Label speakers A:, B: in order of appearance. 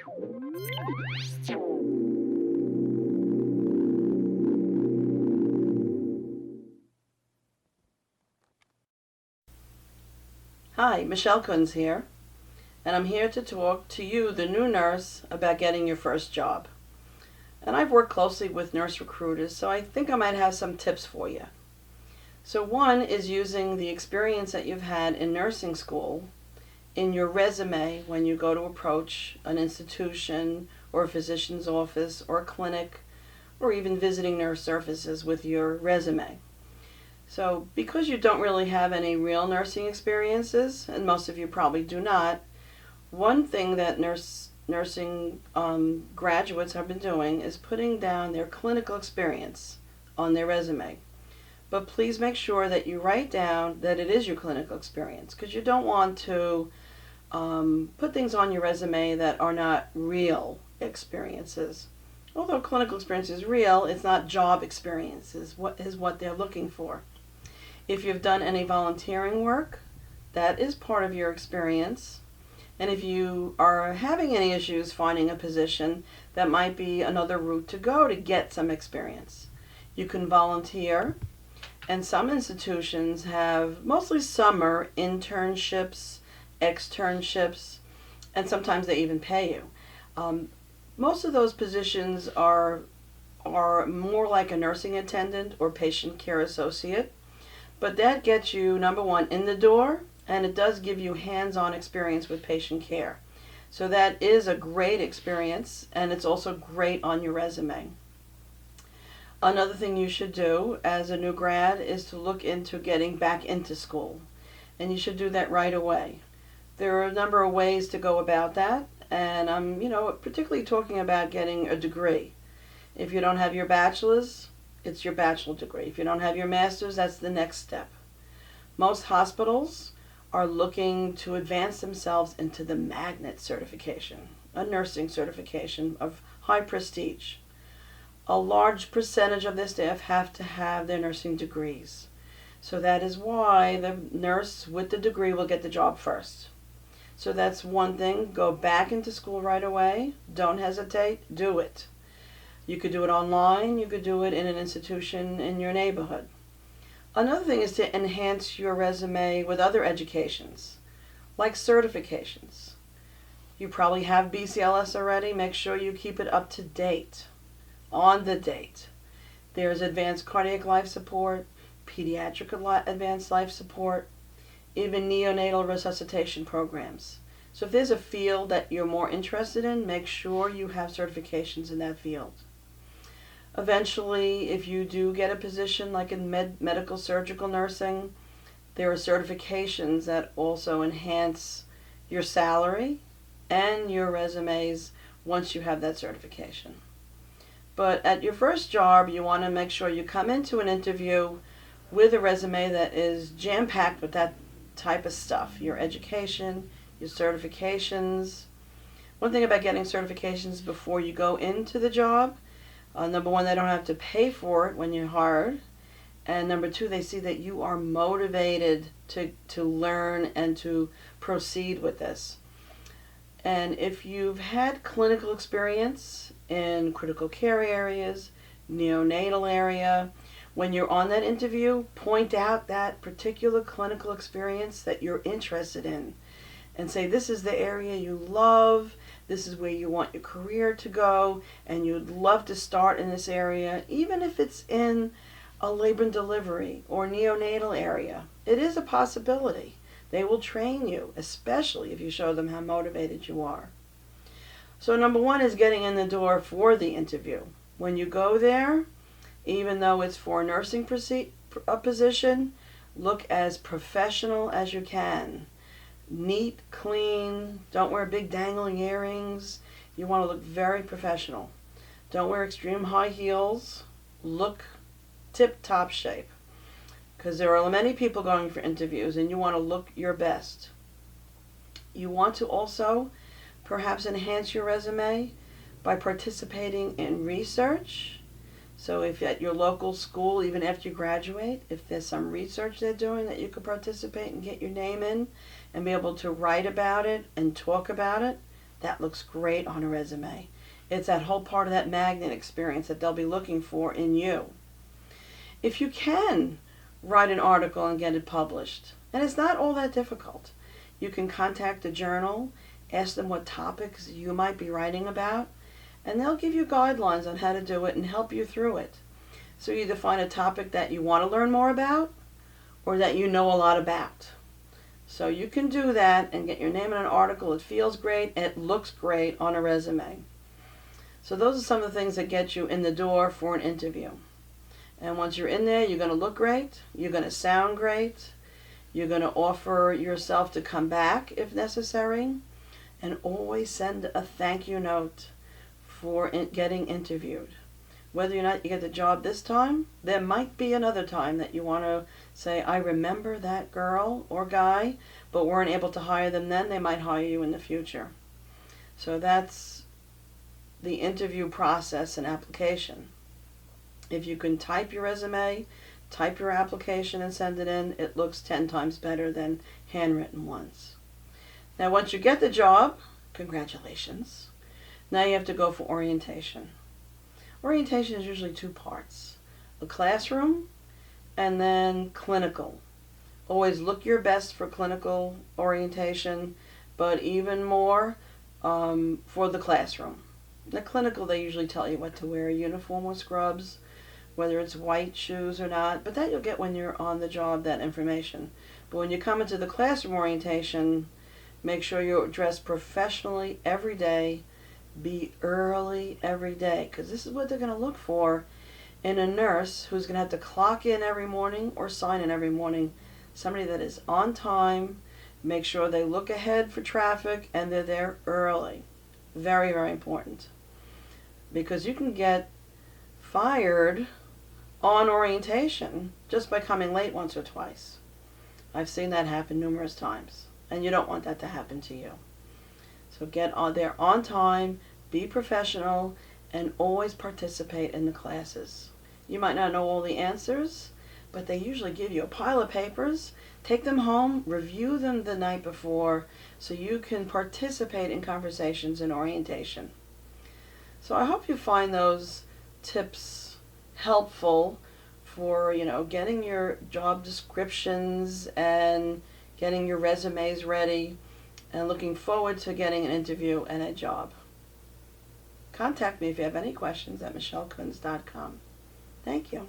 A: Hi, Michele Kunz here, and I'm here to talk to you, the new nurse, about getting your first job. And I've worked closely with nurse recruiters, so I think I might have some tips for you. So one is using the experience that you've had in nursing school in your resume when you go to approach an institution or a physician's office or a clinic or even visiting nurse services with your resume. So because you don't really have any real nursing experiences, and most of you probably do not, one thing that nursing graduates have been doing is putting down their clinical experience on their resume. But please make sure that you write down that it is your clinical experience, because you don't want to put things on your resume that are not real experiences. Although clinical experience is real, it's not job experience is what they're looking for. If you've done any volunteering work, that is part of your experience. And if you are having any issues finding a position, that might be another route to go to get some experience. You can volunteer, and some institutions have mostly summer internships, externships, and sometimes they even pay you. Most of those positions are more like a nursing attendant or patient care associate. But that gets you, number one, in the door, and it does give you hands-on experience with patient care. So that is a great experience, and it's also great on your resume. Another thing you should do as a new grad is to look into getting back into school, and you should do that right away. There are a number of ways to go about that, and I'm, particularly talking about getting a degree. If you don't have your bachelor's, it's your bachelor degree. If you don't have your master's, that's the next step. Most hospitals are looking to advance themselves into the magnet certification, a nursing certification of high prestige. A large percentage of their staff have to have their nursing degrees. So that is why the nurse with the degree will get the job first. So that's one thing. Go back into school right away. Don't hesitate. Do it. You could do it online. You could do it in an institution in your neighborhood. Another thing is to enhance your resume with other educations, like certifications. You probably have BCLS already. Make sure you keep it up to date, on the date. There's advanced cardiac life support, pediatric advanced life support, even neonatal resuscitation programs. So if there's a field that you're more interested in, make sure you have certifications in that field. Eventually, if you do get a position like in medical surgical nursing, there are certifications that also enhance your salary and your resumes once you have that certification. But at your first job, you want to make sure you come into an interview with a resume that is jam-packed with that type of stuff, your education, your certifications. One thing about getting certifications before you go into the job, number one, they don't have to pay for it when you're hired. And number two, they see that you are motivated to learn and to proceed with this. And if you've had clinical experience in critical care areas, neonatal area, when you're on that interview, point out that particular clinical experience that you're interested in and say, this is the area you love, this is where you want your career to go, and you'd love to start in this area, even if it's in a labor and delivery or neonatal area. It is a possibility. They will train you, especially if you show them how motivated you are. So number one is getting in the door for the interview. When you go there, even though it's for a nursing position, look as professional as you can. Neat, clean, don't wear big dangling earrings. You want to look very professional. Don't wear extreme high heels. Look tip-top shape, because there are many people going for interviews and you want to look your best. You want to also perhaps enhance your resume by participating in research. So if at your local school, even after you graduate, if there's some research they're doing that you could participate and get your name in and be able to write about it and talk about it, that looks great on a resume. It's that whole part of that magnet experience that they'll be looking for in you. If you can write an article and get it published, and it's not all that difficult, you can contact the journal, ask them what topics you might be writing about, and they'll give you guidelines on how to do it and help you through it. So you either find a topic that you want to learn more about or that you know a lot about. So you can do that and get your name in an article. It feels great and it looks great on a resume. So those are some of the things that get you in the door for an interview. And once you're in there, you're going to look great, you're going to sound great, you're going to offer yourself to come back if necessary, and always send a thank you note for getting interviewed. Whether or not you get the job this time, there might be another time that you want to say, I remember that girl or guy, but weren't able to hire them then. They might hire you in the future. So that's the interview process and application. If you can type your resume, type your application and send it in, it looks 10 times better than handwritten ones. Now once you get the job, congratulations. Now you have to go for orientation. Orientation is usually two parts. A classroom and then clinical. Always look your best for clinical orientation, but even more for the classroom. The clinical, they usually tell you what to wear, a uniform with scrubs, whether it's white shoes or not, but that you'll get when you're on the job, that information. But when you come into the classroom orientation, make sure you're dressed professionally every day. Be early every day, because this is what they're going to look for in a nurse who's going to have to clock in every morning or sign in every morning. Somebody that is on time, make sure they look ahead for traffic, and they're there early. Very, very important. Because you can get fired on orientation just by coming late once or twice. I've seen that happen numerous times, and you don't want that to happen to you. So get on there on time, be professional, and always participate in the classes. You might not know all the answers, but they usually give you a pile of papers. Take them home, review them the night before, so you can participate in conversations in orientation. So I hope you find those tips helpful for, getting your job descriptions and getting your resumes ready, and looking forward to getting an interview and a job. Contact me if you have any questions at michellekunz.com. Thank you.